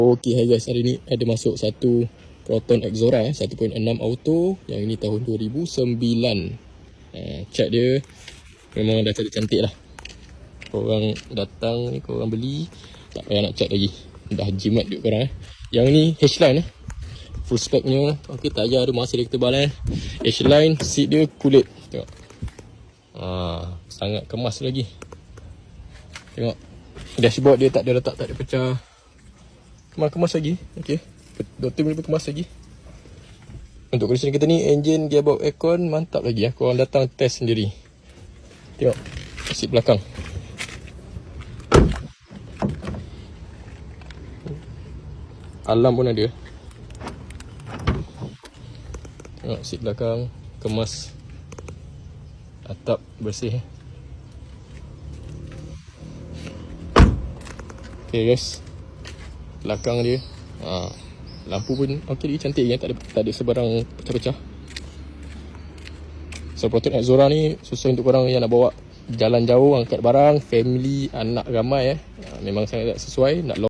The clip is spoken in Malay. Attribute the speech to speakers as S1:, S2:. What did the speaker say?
S1: Okay, hai guys, hari ni ada masuk satu Proton Exora 1.6 auto. Yang ini tahun 2009. Cat dia memang dah cantik-cantik lah. Korang datang ni, korang beli, tak payah nak cat lagi, dah jimat duit korang. Yang ni H-line full specnya. Okay, tayar dia masih lagi tebal H-line, seat dia kulit. Tengok, sangat kemas lagi. Tengok, dashboard dia tak ada retak, tak ada pecah, kemas lagi. Okay, Dr. boleh kemas lagi. Untuk condition kita ni, engine, gearbox, aircon mantap lagi ya. Korang datang test sendiri. Tengok seat belakang, alarm pun ada. Tengok seat belakang kemas, atap bersih. Okay guys, belakang dia, lampu pun okey, dia cantik kan, tak ada sebarang pecah-pecah. So Proton Exora ni susah untuk korang yang nak bawa jalan jauh, angkat barang, family, anak ramai memang sangat sesuai nak